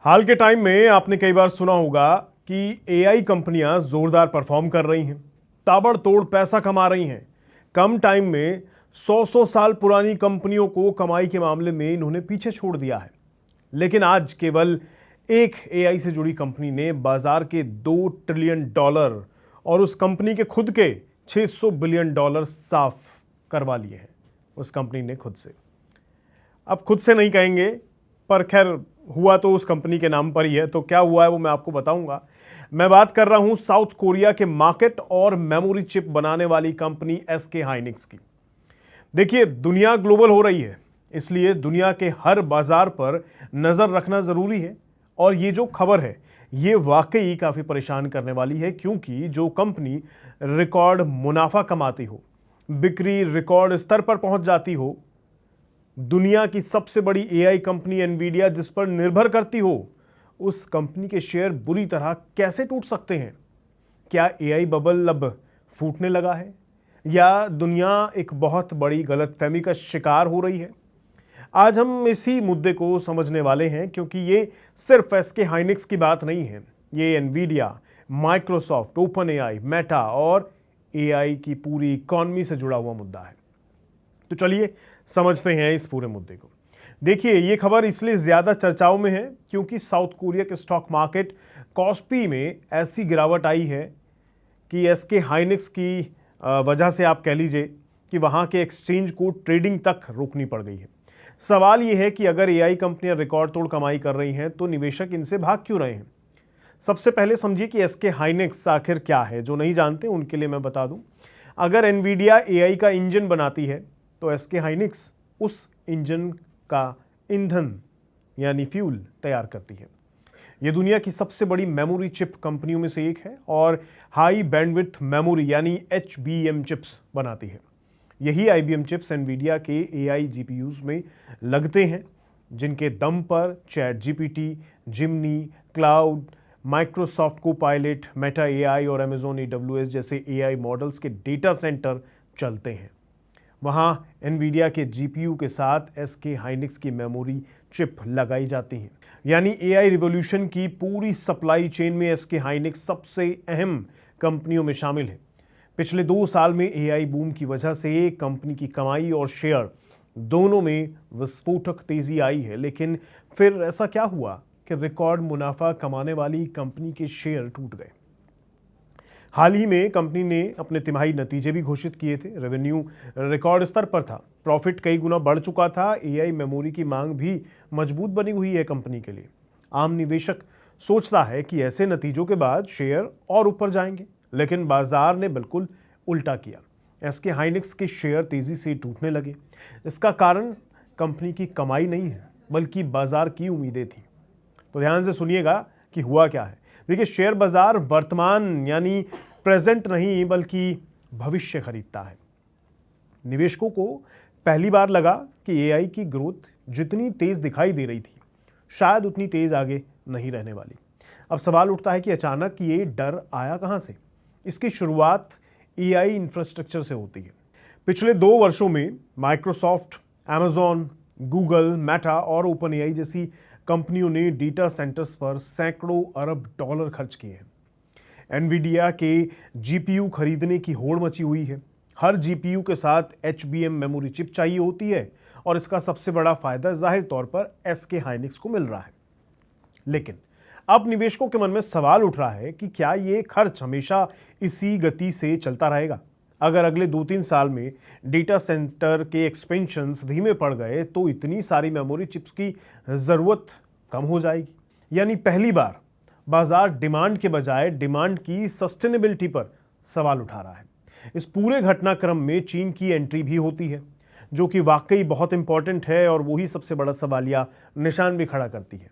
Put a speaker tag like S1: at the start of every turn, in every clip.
S1: हाल के टाइम में आपने कई बार सुना होगा कि एआई कंपनियां जोरदार परफॉर्म कर रही हैं, ताबड़तोड़ पैसा कमा रही हैं। कम टाइम में 100 साल पुरानी कंपनियों को कमाई के मामले में इन्होंने पीछे छोड़ दिया है। लेकिन आज केवल एक एआई से जुड़ी कंपनी ने बाजार के $2 ट्रिलियन और उस कंपनी के खुद के $600 बिलियन साफ करवा लिए हैं उस कंपनी ने खुद से। अब खुद से नहीं कहेंगे, पर खैर हुआ तो उस कंपनी के नाम पर ही है। तो क्या हुआ है वो मैं आपको बताऊंगा। मैं बात कर रहा हूं साउथ कोरिया के मार्केट और मेमोरी चिप बनाने वाली कंपनी एसके हाइनिक्स की। देखिए, दुनिया ग्लोबल हो रही है, इसलिए दुनिया के हर बाजार पर नजर रखना जरूरी है। और ये जो खबर है ये वाकई काफी परेशान करने वाली है, क्योंकि जो कंपनी रिकॉर्ड मुनाफा कमाती हो, बिक्री रिकॉर्ड स्तर पर पहुंच जाती हो, दुनिया की सबसे बड़ी एआई कंपनी एनवीडिया जिस पर निर्भर करती हो, उस कंपनी के शेयर बुरी तरह कैसे टूट सकते हैं? क्या एआई बबल अब फूटने लगा है, या दुनिया एक बहुत बड़ी गलतफहमी का शिकार हो रही है? आज हम इसी मुद्दे को समझने वाले हैं, क्योंकि ये सिर्फ एसके हाइनिक्स की बात नहीं है। ये Nvidia, Microsoft, open AI, Meta और एआई की पूरी इकॉनमी से जुड़ा हुआ मुद्दा है। तो चलिए समझते हैं इस पूरे मुद्दे को। देखिए, ये खबर इसलिए ज्यादा चर्चाओं में है क्योंकि साउथ कोरिया के स्टॉक मार्केट कॉस्पी में ऐसी गिरावट आई है कि एसके हाइनिक्स की वजह से आप कह लीजिए कि वहां के एक्सचेंज को ट्रेडिंग तक रोकनी पड़ गई है। सवाल यह है कि अगर एआई कंपनियां रिकॉर्ड तोड़ कमाई कर रही हैं तो निवेशक इनसे भाग क्यों रहे हैं? सबसे पहले समझिए कि एसके हाइनिक्स आखिर क्या है। जो नहीं जानते उनके लिए मैं बता दूं, अगर एनवीडिया एआई का इंजन बनाती है तो एसके हाइनिक्स उस इंजन का ईंधन यानी फ्यूल तैयार करती है। यह दुनिया की सबसे बड़ी मेमोरी चिप कंपनियों में से एक है और हाई बैंडविड्थ मेमोरी यानी एचबीएम चिप्स बनाती है। यही आईबीएम चिप्स एनवीडिया के एआई जीपीयूज में लगते हैं, जिनके दम पर ChatGPT, Gemini, Claude, Microsoft Copilot, Meta AI और अमेजॉन एडब्ल्यूएस जैसे एआई मॉडल्स के डेटा सेंटर चलते हैं। वहां एनवीडिया के जीपीयू के साथ एसके हाइनिक्स की मेमोरी चिप लगाई जाती है। यानी एआई रिवॉल्यूशन की पूरी सप्लाई चेन में एसके हाइनिक्स सबसे अहम कंपनियों में शामिल है। पिछले 2 साल में एआई बूम की वजह से कंपनी की कमाई और शेयर दोनों में विस्फोटक तेजी आई है। लेकिन फिर ऐसा क्या हुआ कि रिकॉर्ड मुनाफा कमाने वाली कंपनी के शेयर टूट गए? हाल ही में कंपनी ने अपने तिमाही नतीजे भी घोषित किए थे। रेवेन्यू रिकॉर्ड स्तर पर था, प्रॉफिट कई गुना बढ़ चुका था, एआई मेमोरी की मांग भी मजबूत बनी हुई है कंपनी के लिए। आम निवेशक सोचता है कि ऐसे नतीजों के बाद शेयर और ऊपर जाएंगे, लेकिन बाजार ने बिल्कुल उल्टा किया। एसके हाइनिक्स के शेयर तेजी से टूटने लगे। इसका कारण कंपनी की कमाई नहीं है, बल्कि बाजार की उम्मीदें थी। तो ध्यान से सुनिएगा कि हुआ क्या है। देखिए, शेयर बाजार वर्तमान यानी प्रेजेंट नहीं बल्कि भविष्य खरीदता है। निवेशकों को पहली बार लगा कि एआई की ग्रोथ जितनी तेज दिखाई दे रही थी, शायद उतनी तेज आगे नहीं रहने वाली। अब सवाल उठता है कि अचानक ये डर आया कहां से? इसकी शुरुआत एआई इंफ्रास्ट्रक्चर से होती है। पिछले 2 वर्षों में माइक्रोसॉफ्ट, अमेजॉन, गूगल, मेटा और ओपन एआई जैसी कंपनियों ने डेटा सेंटर्स पर सैकड़ों अरब डॉलर खर्च किए हैं। एनवीडिया के जीपीयू खरीदने की होड़ मची हुई है। हर जीपीयू के साथ एचबीएम मेमोरी चिप चाहिए होती है और इसका सबसे बड़ा फायदा जाहिर तौर पर एसके हाइनिक्स को मिल रहा है। लेकिन अब निवेशकों के मन में सवाल उठ रहा है कि क्या ये खर्च हमेशा इसी गति से चलता रहेगा? अगर अगले 2-3 साल में डेटा सेंटर के एक्सपेंशंस धीमे पड़ गए तो इतनी सारी मेमोरी चिप्स की जरूरत कम हो जाएगी। यानी पहली बार बाजार डिमांड के बजाय डिमांड की सस्टेनेबिलिटी पर सवाल उठा रहा है। इस पूरे घटनाक्रम में चीन की एंट्री भी होती है, जो कि वाकई बहुत इंपॉर्टेंट है और वही सबसे बड़ा सवालिया निशान भी खड़ा करती है।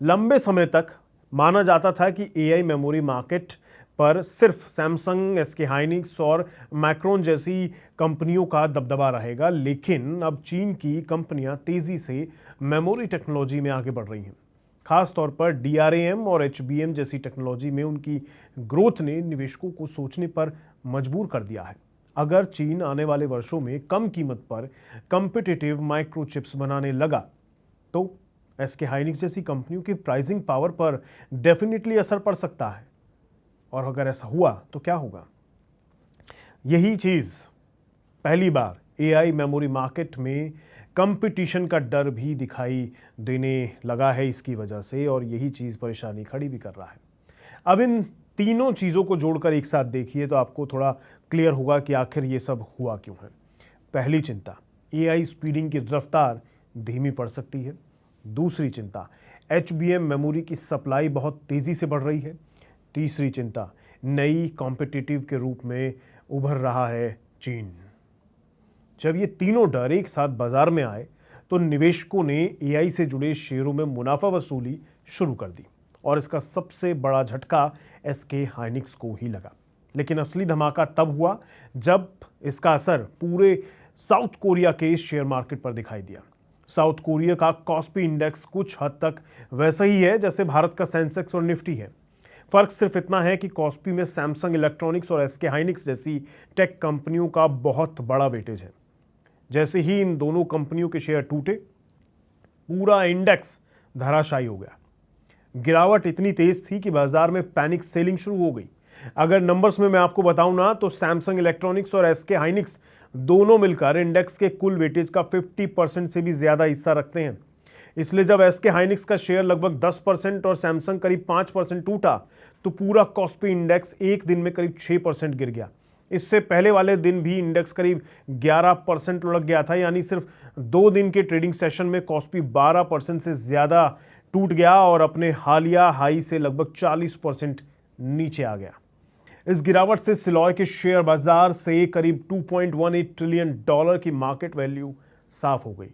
S1: लंबे समय तक माना जाता था कि एआई मेमोरी मार्केट पर सिर्फ सैमसंग, एसके हाइनिक्स और मैक्रोन जैसी कंपनियों का दबदबा रहेगा, लेकिन अब चीन की कंपनियां तेजी से मेमोरी टेक्नोलॉजी में आगे बढ़ रही हैं। खास तौर पर डीआरएएम और एचबीएम जैसी टेक्नोलॉजी में उनकी ग्रोथ ने निवेशकों को सोचने पर मजबूर कर दिया है। अगर चीन आने वाले वर्षों में कम कीमत पर कॉम्पिटिटिव माइक्रोचिप्स बनाने लगा तो एसके हाइनिक्स जैसी कंपनियों की प्राइसिंग पावर पर डेफिनेटली असर पड़ सकता है। और अगर ऐसा हुआ तो क्या होगा? यही चीज पहली बार एआई मेमोरी मार्केट में कंपटीशन का डर भी दिखाई देने लगा है इसकी वजह से, और यही चीज परेशानी खड़ी भी कर रहा है। अब इन तीनों चीजों को जोड़कर एक साथ देखिए तो आपको थोड़ा क्लियर होगा कि आखिर ये सब हुआ क्यों है। पहली चिंता, एआई स्पीडिंग की रफ्तार धीमी पड़ सकती है। दूसरी चिंता, एचबीएम मेमोरी की सप्लाई बहुत तेजी से बढ़ रही है। तीसरी चिंता, नई कॉम्पिटिटिव के रूप में उभर रहा है चीन। जब ये तीनों डर एक साथ बाजार में आए तो निवेशकों ने एआई से जुड़े शेयरों में मुनाफा वसूली शुरू कर दी, और इसका सबसे बड़ा झटका एसके हाइनिक्स को ही लगा। लेकिन असली धमाका तब हुआ जब इसका असर पूरे साउथ कोरिया के शेयर मार्केट पर दिखाई दिया। साउथ कोरिया का कॉस्पी इंडेक्स कुछ हद तक वैसा ही है जैसे भारत का सेंसेक्स और निफ्टी है। फर्क सिर्फ इतना है कि कॉस्पी में सैमसंग इलेक्ट्रॉनिक्स और एसके हाइनिक्स जैसी टेक कंपनियों का बहुत बड़ा वेटेज है। जैसे ही इन दोनों कंपनियों के शेयर टूटे, पूरा इंडेक्स धराशायी हो गया। गिरावट इतनी तेज थी कि बाजार में पैनिक सेलिंग शुरू हो गई। अगर नंबर्स में मैं आपको बताऊं ना, तो सैमसंग इलेक्ट्रॉनिक्स और एसके हाइनिक्स दोनों मिलकर इंडेक्स के कुल वेटेज का 50% से भी ज्यादा हिस्सा रखते हैं। इसलिए जब एसके हाइनिक्स का शेयर लगभग 10% और सैमसंग करीब 5% टूटा, तो पूरा कॉस्पी इंडेक्स एक दिन में करीब 6% गिर गया। इससे पहले वाले दिन भी इंडेक्स करीब 11% लुढ़क गया था, यानी सिर्फ 2 दिन के ट्रेडिंग सेशन में कॉस्पी 12% से ज्यादा टूट गया और अपने हालिया हाई से लगभग 40% नीचे आ गया। इस गिरावट से सिलॉय के शेयर बाजार से करीब $2.18 ट्रिलियन की मार्केट वैल्यू साफ हो गई।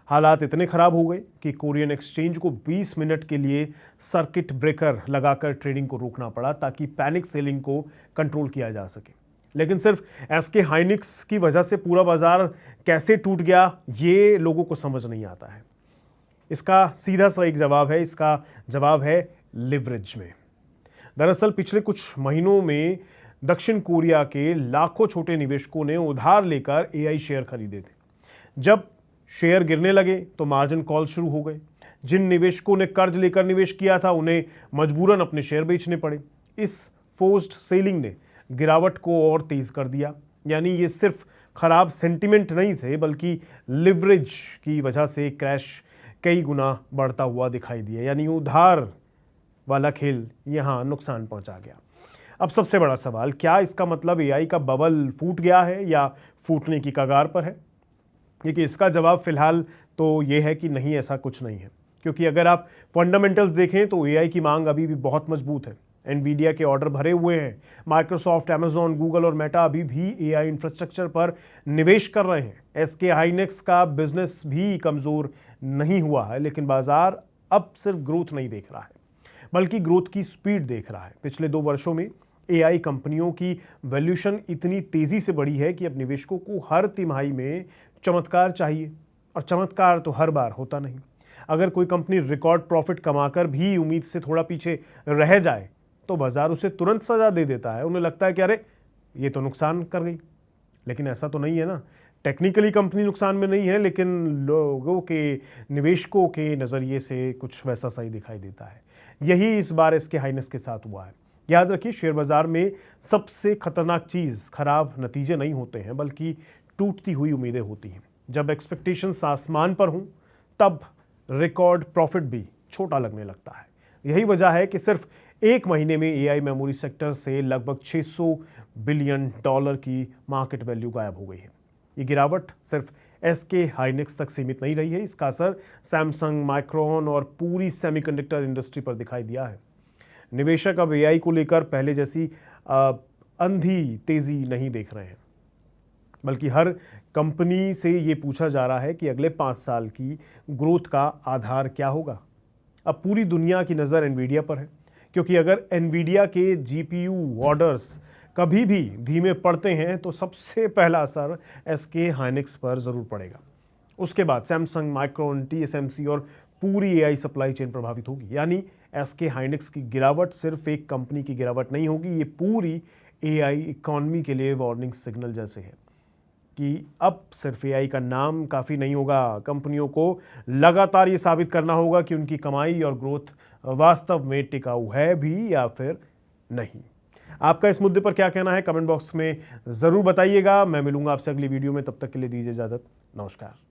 S1: हालात इतने खराब हो गए कि कोरियन एक्सचेंज को 20 मिनट के लिए सर्किट ब्रेकर लगाकर ट्रेडिंग को रोकना पड़ा ताकि पैनिक सेलिंग को कंट्रोल किया जा सके। लेकिन सिर्फ एसके हाइनिक्स की वजह से पूरा बाजार कैसे टूट गया, ये लोगों को समझ नहीं आता है। इसका सीधा सा एक जवाब है, इसका जवाब है लिवरेज में। दरअसल पिछले कुछ महीनों में दक्षिण कोरिया के लाखों छोटे निवेशकों ने उधार लेकर एआई शेयर खरीदे थे। जब शेयर गिरने लगे तो मार्जिन कॉल शुरू हो गए। जिन निवेशकों ने कर्ज लेकर निवेश किया था उन्हें मजबूरन अपने शेयर बेचने पड़े। इस फोर्स्ड सेलिंग ने गिरावट को और तेज कर दिया। यानी ये सिर्फ खराब सेंटिमेंट नहीं थे, बल्कि लिवरेज की वजह से क्रैश कई गुना बढ़ता हुआ दिखाई दिया। यानी उधार वाला खेल यहां नुकसान पहुंचा गया। अब सबसे बड़ा सवाल, क्या इसका मतलब एआई का बबल फूट गया है या फूटने की कगार पर है? देखिए, इसका जवाब फिलहाल तो ये है कि नहीं, ऐसा कुछ नहीं है। क्योंकि अगर आप फंडामेंटल्स देखें तो एआई की मांग अभी भी बहुत मजबूत है। एनवीडिया के ऑर्डर भरे हुए हैं। माइक्रोसॉफ्ट, अमेजॉन, गूगल और मेटा अभी भी एआई इंफ्रास्ट्रक्चर पर निवेश कर रहे हैं। एसके हाइनिक्स का बिजनेस भी कमजोर नहीं हुआ है, लेकिन बाजार अब सिर्फ ग्रोथ नहीं देख रहा है, बल्कि ग्रोथ की स्पीड देख रहा है। पिछले 2 वर्षों में एआई कंपनियों की वैल्यूएशन इतनी तेजी से बढ़ी है कि अब निवेशकों को हर तिमाही में चमत्कार चाहिए, और चमत्कार तो हर बार होता नहीं। अगर कोई कंपनी रिकॉर्ड प्रॉफिट कमाकर भी उम्मीद से थोड़ा पीछे रह जाए तो बाजार उसे तुरंत सजा दे देता है। उन्हें लगता है कि अरे ये तो नुकसान कर गई, लेकिन ऐसा तो नहीं है ना। टेक्निकली कंपनी नुकसान में नहीं है, लेकिन लोगों के, निवेशकों के नज़रिए से कुछ वैसा सही दिखाई देता है। यही इस बार एसके हाइनिक्स के साथ हुआ है। याद रखिए, शेयर बाजार में सबसे खतरनाक चीज़ खराब नतीजे नहीं होते हैं, बल्कि टूटती हुई उम्मीदें होती हैं। जब एक्सपेक्टेशंस आसमान पर हों तब रिकॉर्ड प्रॉफिट भी छोटा लगने लगता है। यही वजह है कि सिर्फ 1 महीने में एआई मेमोरी सेक्टर से लगभग $600 बिलियन की मार्केट वैल्यू गायब हो गई है। ये गिरावट सिर्फ एसके हाइनिक्स तक सीमित नहीं रही है, इसका असर सैमसंग, माइक्रोन और पूरी सेमीकंडक्टर इंडस्ट्री पर दिखाई दिया है। निवेशक अब एआई को लेकर पहले जैसी अंधी तेजी नहीं देख रहे हैं, बल्कि हर कंपनी से ये पूछा जा रहा है कि अगले 5 साल की ग्रोथ का आधार क्या होगा। अब पूरी दुनिया की नज़र एनवीडिया पर है, क्योंकि अगर एनवीडिया के जीपीयू ऑर्डर्स कभी भी धीमे पड़ते हैं तो सबसे पहला असर एसके हाइनिक्स पर जरूर पड़ेगा। उसके बाद सैमसंग, माइक्रोन, टीएसएमसी और पूरी एआई सप्लाई चेन प्रभावित होगी। यानी एसके हाइनिक्स की गिरावट सिर्फ एक कंपनी की गिरावट नहीं होगी, ये पूरी एआई इकॉनमी के लिए वार्निंग सिग्नल जैसे है। कि अब सिर्फ एआई का नाम काफ़ी नहीं होगा। कंपनियों को लगातार ये साबित करना होगा कि उनकी कमाई और ग्रोथ वास्तव में टिकाऊ है भी या फिर नहीं। आपका इस मुद्दे पर क्या कहना है, कमेंट बॉक्स में ज़रूर बताइएगा। मैं मिलूंगा आपसे अगली वीडियो में, तब तक के लिए दीजिए इजाज़त। नमस्कार।